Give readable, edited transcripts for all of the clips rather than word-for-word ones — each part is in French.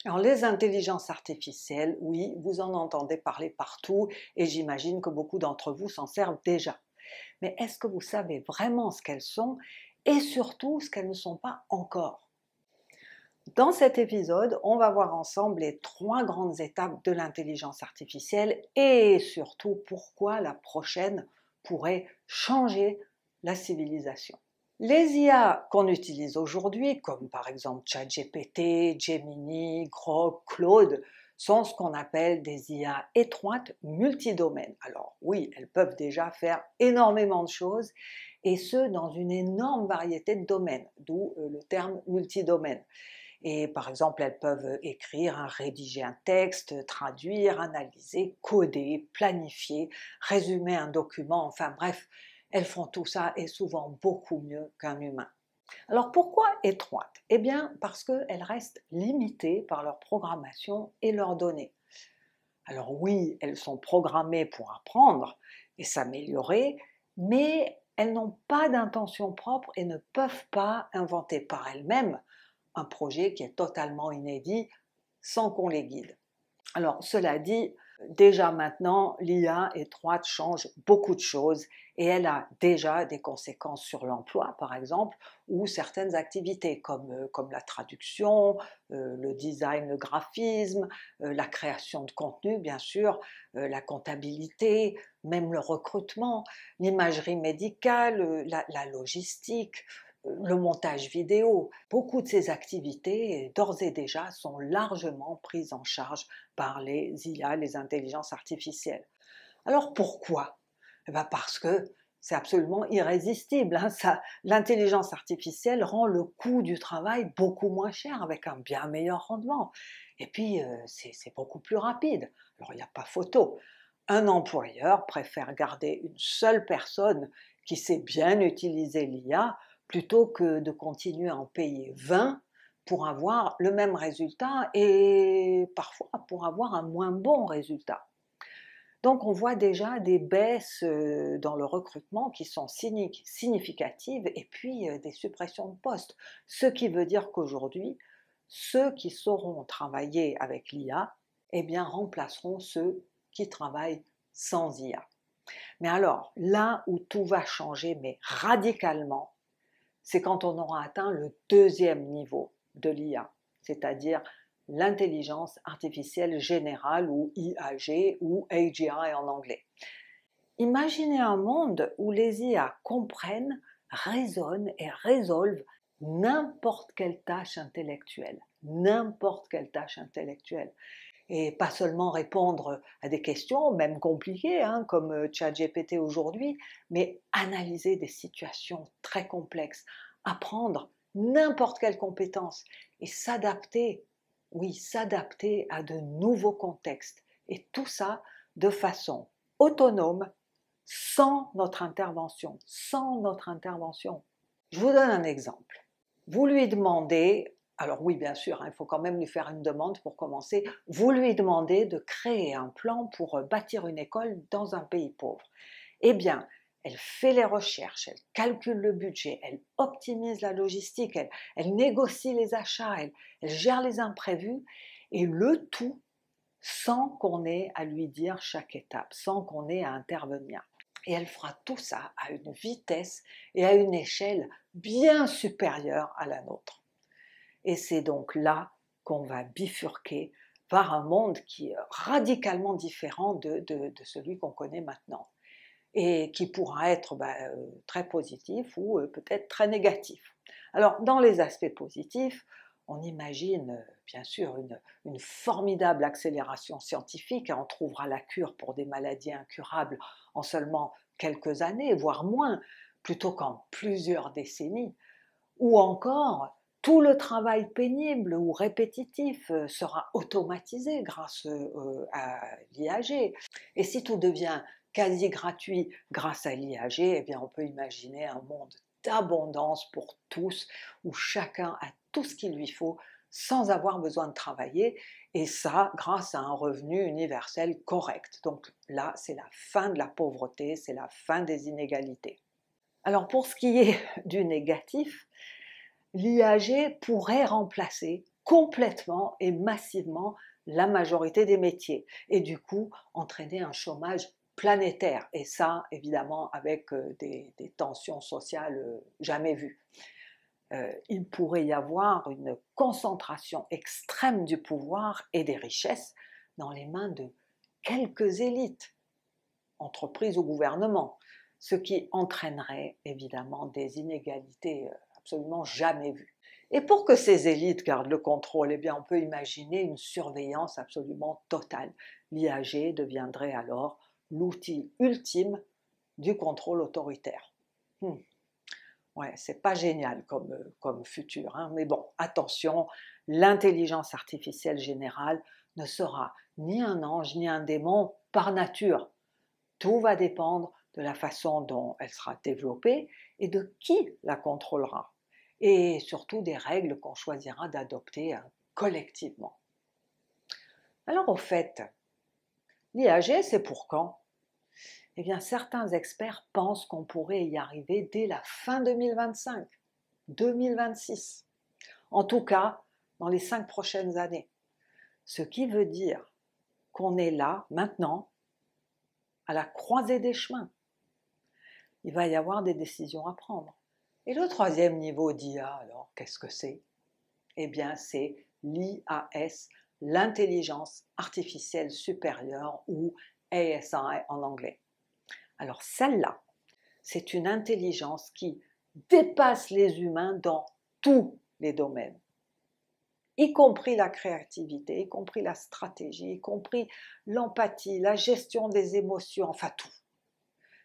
Alors les intelligences artificielles, oui, vous en entendez parler partout et j'imagine que beaucoup d'entre vous s'en servent déjà. Mais est-ce que vous savez vraiment ce qu'elles sont et surtout ce qu'elles ne sont pas encore? Dans cet épisode, on va voir ensemble les 3 grandes étapes de l'intelligence artificielle et surtout pourquoi la prochaine pourrait changer la civilisation. Les IA qu'on utilise aujourd'hui, comme par exemple ChatGPT, Gemini, Grok, Claude, sont ce qu'on appelle des IA étroites multidomaines. Alors oui, elles peuvent déjà faire énormément de choses, et ce dans une énorme variété de domaines, d'où le terme multidomaine. Et par exemple, elles peuvent écrire, rédiger un texte, traduire, analyser, coder, planifier, résumer un document, enfin bref, elles font tout ça et souvent beaucoup mieux qu'un humain. Alors pourquoi étroites? Eh bien parce qu'elles restent limitées par leur programmation et leurs données. Alors oui, elles sont programmées pour apprendre et s'améliorer, mais elles n'ont pas d'intention propre et ne peuvent pas inventer par elles-mêmes un projet qui est totalement inédit sans qu'on les guide. Alors cela dit, déjà maintenant, l'IA étroite change beaucoup de choses et elle a déjà des conséquences sur l'emploi, par exemple, ou certaines activités comme la traduction, le design, le graphisme, la création de contenu, bien sûr, la comptabilité, même le recrutement, l'imagerie médicale, la logistique, le montage vidéo. Beaucoup de ces activités, d'ores et déjà, sont largement prises en charge par les IA, les intelligences artificielles. Alors pourquoi? Eh bien parce que c'est absolument irrésistible, hein, l'intelligence artificielle rend le coût du travail beaucoup moins cher avec un bien meilleur rendement. Et puis c'est beaucoup plus rapide. Alors il n'y a pas photo. Un employeur préfère garder une seule personne qui sait bien utiliser l'IA plutôt que de continuer à en payer 20 pour avoir le même résultat et parfois pour avoir un moins bon résultat. Donc on voit déjà des baisses dans le recrutement qui sont significatives et puis des suppressions de postes. Ce qui veut dire qu'aujourd'hui, ceux qui sauront travailler avec l'IA, eh bien remplaceront ceux qui travaillent sans IA. Mais alors, là où tout va changer, mais radicalement, c'est quand on aura atteint le deuxième niveau de l'IA, c'est-à-dire l'intelligence artificielle générale ou IAG ou AGI en anglais. Imaginez un monde où les IA comprennent, raisonnent et résolvent n'importe quelle tâche intellectuelle, n'importe quelle tâche intellectuelle. Et pas seulement répondre à des questions, même compliquées, hein, comme ChatGPT aujourd'hui, mais analyser des situations très complexes, apprendre n'importe quelle compétence et s'adapter, oui, s'adapter à de nouveaux contextes. Et tout ça de façon autonome, sans notre intervention, sans notre intervention. Je vous donne un exemple. Vous lui demandez, alors oui bien sûr, hein, il faut quand même lui faire une demande pour commencer, vous lui demandez de créer un plan pour bâtir une école dans un pays pauvre. Eh bien, elle fait les recherches, elle calcule le budget, elle optimise la logistique, elle négocie les achats, elle gère les imprévus, et le tout sans qu'on ait à lui dire chaque étape, sans qu'on ait à intervenir. Et elle fera tout ça à une vitesse et à une échelle bien supérieure à la nôtre. Et c'est donc là qu'on va bifurquer vers un monde qui est radicalement différent de celui qu'on connaît maintenant et qui pourra être très positif ou peut-être très négatif. Alors dans les aspects positifs, on imagine bien sûr une formidable accélération scientifique, on trouvera la cure pour des maladies incurables en seulement quelques années, voire moins, plutôt qu'en plusieurs décennies, ou encore tout le travail pénible ou répétitif sera automatisé grâce à l'IAG. Et si tout devient quasi gratuit grâce à l'IAG, eh bien on peut imaginer un monde d'abondance pour tous, où chacun a tout ce qu'il lui faut sans avoir besoin de travailler, et ça grâce à un revenu universel correct. Donc là, c'est la fin de la pauvreté, c'est la fin des inégalités. Alors pour ce qui est du négatif, l'IAG pourrait remplacer complètement et massivement la majorité des métiers et du coup entraîner un chômage planétaire et ça évidemment avec des tensions sociales jamais vues. Il pourrait y avoir une concentration extrême du pouvoir et des richesses dans les mains de quelques élites, entreprises ou gouvernements, ce qui entraînerait évidemment des inégalités absolument jamais vues. Et pour que ces élites gardent le contrôle, eh bien on peut imaginer une surveillance absolument totale. L'IAG deviendrait alors l'outil ultime du contrôle autoritaire. Ouais, c'est pas génial comme futur, hein, mais bon, attention, l'intelligence artificielle générale ne sera ni un ange ni un démon par nature. Tout va dépendre de la façon dont elle sera développée et de qui la contrôlera, et surtout des règles qu'on choisira d'adopter collectivement. Alors au fait, l'IAG c'est pour quand? Eh bien certains experts pensent qu'on pourrait y arriver dès la fin 2025, 2026. En tout cas, dans les 5 prochaines années. Ce qui veut dire qu'on est là, maintenant, à la croisée des chemins. Il va y avoir des décisions à prendre. Et le troisième niveau d'IA, alors, qu'est-ce que c'est? Eh bien, c'est l'IAS, l'intelligence artificielle supérieure, ou ASI en anglais. Alors celle-là, c'est une intelligence qui dépasse les humains dans tous les domaines, y compris la créativité, y compris la stratégie, y compris l'empathie, la gestion des émotions, enfin tout.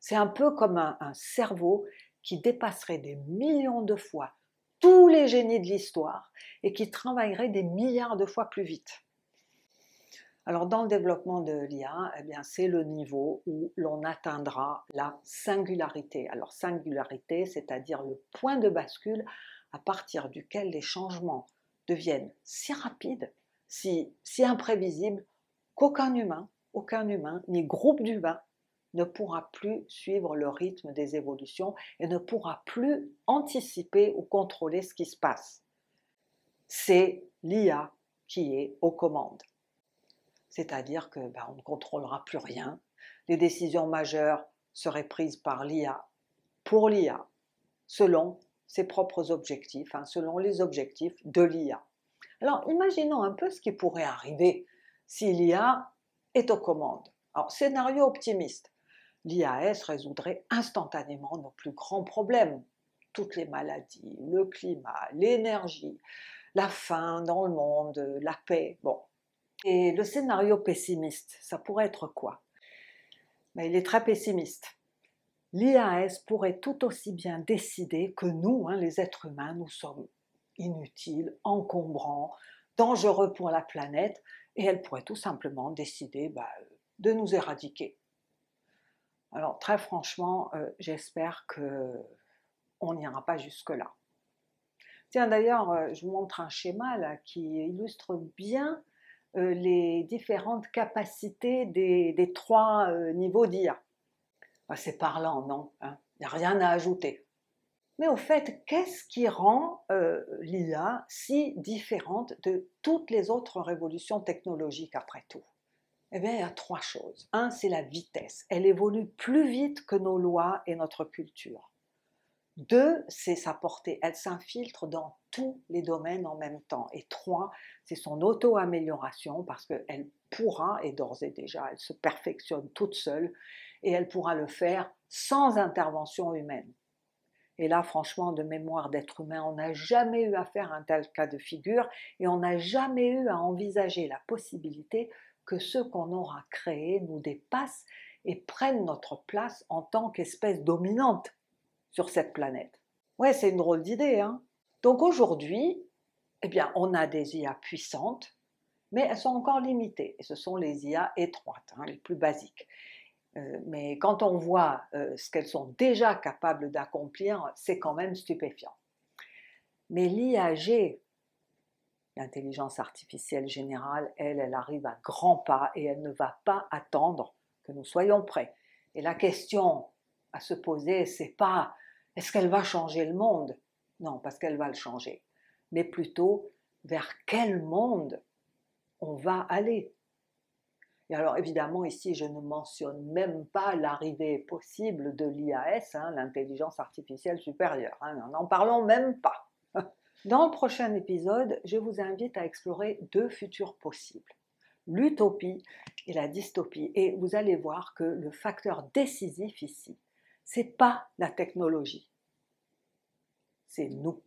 C'est un peu comme un cerveau qui dépasserait des millions de fois tous les génies de l'histoire et qui travaillerait des milliards de fois plus vite. Alors dans le développement de l'IA, eh bien c'est le niveau où l'on atteindra la singularité. Alors singularité, c'est-à-dire le point de bascule à partir duquel les changements deviennent si rapides, si imprévisibles qu'aucun humain, ni groupe d'humains ne pourra plus suivre le rythme des évolutions et ne pourra plus anticiper ou contrôler ce qui se passe. C'est l'IA qui est aux commandes. C'est-à-dire que on ne contrôlera plus rien. Les décisions majeures seraient prises par l'IA pour l'IA, selon ses propres objectifs, selon les objectifs de l'IA. Alors imaginons un peu ce qui pourrait arriver si l'IA est aux commandes. Alors scénario optimiste, l'IAS résoudrait instantanément nos plus grands problèmes, toutes les maladies, le climat, l'énergie, la faim dans le monde, la paix, bon. Et le scénario pessimiste, ça pourrait être quoi? Il est très pessimiste. L'IAS pourrait tout aussi bien décider que nous, les êtres humains, nous sommes inutiles, encombrants, dangereux pour la planète, et elle pourrait tout simplement décider de nous éradiquer. Alors très franchement, j'espère qu'on n'ira pas jusque-là. Tiens d'ailleurs, je vous montre un schéma là qui illustre bien les différentes capacités des 3 niveaux d'IA. C'est parlant, non? Il n'y a rien à ajouter. Mais au fait, qu'est-ce qui rend l'IA si différente de toutes les autres révolutions technologiques après tout? Eh bien, il y a 3 choses. 1, c'est la vitesse. Elle évolue plus vite que nos lois et notre culture. 2, c'est sa portée. Elle s'infiltre dans tous les domaines en même temps. Et 3, c'est son auto-amélioration parce qu'elle pourra, et d'ores et déjà, elle se perfectionne toute seule et elle pourra le faire sans intervention humaine. Et là, franchement, de mémoire d'être humain, on n'a jamais eu à faire un tel cas de figure et on n'a jamais eu à envisager la possibilité que ceux qu'on aura créés nous dépassent et prennent notre place en tant qu'espèce dominante sur cette planète. Ouais, c'est une drôle d'idée, hein? Donc aujourd'hui, eh bien, on a des IA puissantes, mais elles sont encore limitées. Et ce sont les IA étroites, les plus basiques. Mais quand on voit ce qu'elles sont déjà capables d'accomplir, c'est quand même stupéfiant. Mais l'IAG, l'intelligence artificielle générale, elle arrive à grands pas et elle ne va pas attendre que nous soyons prêts. Et la question à se poser, c'est pas est-ce qu'elle va changer le monde? Non, parce qu'elle va le changer. Mais plutôt, vers quel monde on va aller. Et alors évidemment ici je ne mentionne même pas l'arrivée possible de l'IAS, l'intelligence artificielle supérieure, n'en parlons même pas. Dans le prochain épisode, je vous invite à explorer deux futurs possibles, l'utopie et la dystopie. Et vous allez voir que le facteur décisif ici, c'est pas la technologie, c'est nous.